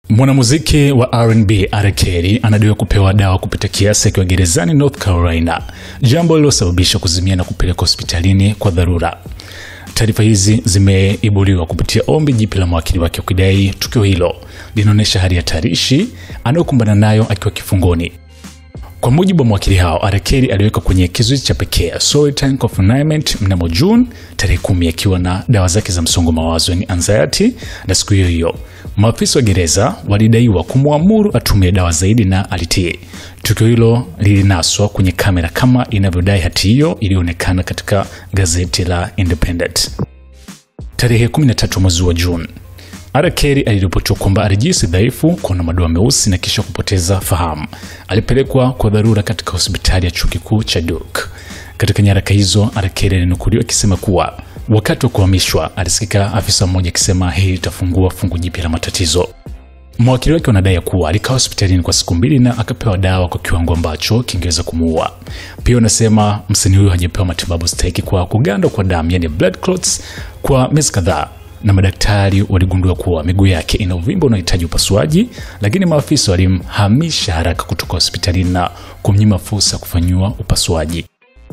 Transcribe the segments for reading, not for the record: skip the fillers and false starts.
Mwanamuziki wa R&B R. Kelly anadaiwa kupewa dawa kupita kiasi akiwa gerezani North Carolina, jambo lililosababisha kuzimia na kupelekwa hospitalini kwa dharura. Taarifa hizi zimeibuliwa kupitia ombi jipya la mawakili wake kudai tukio hilo linaonyesha hali hatarishi anayokumbana nayo akiwa kifungoni. Kwa mujibu wa mawakili hao, R. Kelly aliwekwa kwenye kizuizi cha pekee solitary confinement mnamo June tarehe 10 akiwa na dawa zake za msongo mawazo yani anxiety, na siku hiyo maafisa wa gereza walidaiwa kumwamuru atumie dawa zaidi na alitii. Tukio hilo lilinaswa kwenye kamera kama inavyodai hati hiyo ilionekana katika gazeti la Independent. Tarehe 13 mwezi wa June, R. Kelly aliripotiwa kwamba alijihisi dhaifu, kuona madoa meusi na kisha kupoteza fahamu. Alipelekwa kwa dharura katika hospitali ya chuo kikuu cha Duke. Katika nyaraka hizo, R. Kelly alinukuliwa akisema kuwa wakati wa kuhamishwa alisikika afisa mmoja akisema hii itafungua fungu jipya la matatizo. Mawakili wake wanadai kuwa alikaa hospitalini kwa siku 2 na akapewa dawa kwa kiwango ambacho kingeweza kumuua. Pia wanasema msanii huyo hajapewa matibabu stahiki kwa kuganda kwa damu yani blood clots kwa miezi kadhaa, na madaktari waligundua kuwa miguu yake ina uvimbe unaohitaji upasuaji, lakini maafisa walimhamisha haraka kutoka hospitalini na kumnyima fursa kufanywa upasuaji.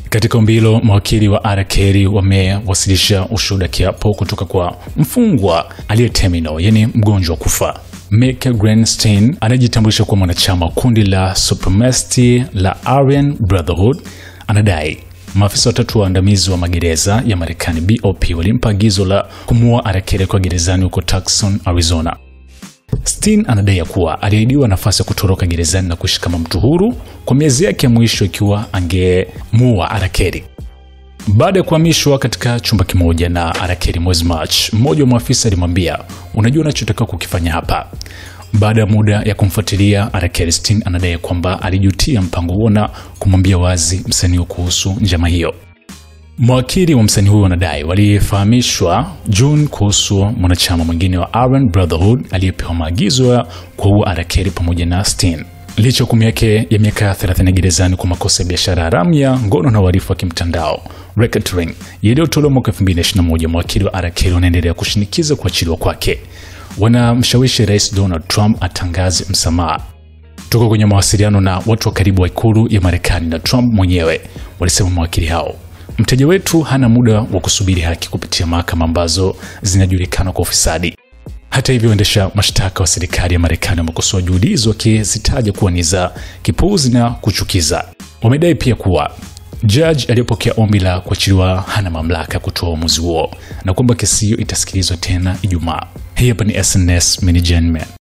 Katika ombi hilo, mawakili wa R. Kelly wamewasilisha ushuhuda kiapo kutoka kwa mfungwa aliye terminal yani mgonjwa kufa. Michael Greenstein anajitambulisha kuwa mwanachama wa kundi la supremacy la Aryan Brotherhood. Anadai maafisa watatu waandamizi wa magereza ya Marekani BOP walimpa agizo la kumuua R. Kelly kwa gerezani huko Tucson, Arizona. Stein anadai kuwa aliahidiwa nafasi ya kutoroka gerezani na kuishi kama mtu huru kwa miezi yake ya mwisho ikiwa angemuua R. Kelly. Baada ya kuhamishwa katika chumba kimoja na R. Kelly mwezi March, mmoja wa maafisa alimwambia, "Unajua unachotakiwa kukifanya hapa." Baada ya muda ya kumfuatilia R. Kelly, Stein anadai kwamba alijutia mpango huo na kumwambia wazi msanii kuhusu njama hiyo. Mawakili wa msanii huyo wanadai walifahamishwa June kuhusu mwanachama mwingine wa Aryan Brotherhood aliyepewa maagizo ya kuua R. Kelly pamoja na Stein. Licha hukumu yake ya miaka 30 gerezani kwa makosa ya biashara haramu ya ngono na uhalifu wa kimtandao racketeering yaliyotolewa mwaka 2021, mawakili wa R. Kelly wanaendelea kushinikiza kuachiliwa kwake. Wanamshawishi Rais Donald Trump atangaze msamaha. Tuko kwenye mawasiliano na watu wa karibu wa ikulu ya Marekani na Trump mwenyewe, walisema mawakili hao. Mteja wetu hana muda wa kusubiri haki kupitia mahakama ambazo zinajulikana kwa ufisadi. Hata hivyo, waendesha mashtaka wa serikali ya Marekani wamekosoa juhudi hizo wakizitaja kuwa ni za kipuuzi na kuchukiza. Wamedai pia kuwa judge aliyepokea ombi la kuachiliwa hana mamlaka kutoa uamuzi huo na kwamba kesi hiyo itasikilizwa tena Ijumaa. Hii hapa ni SNS Mini Gen Man.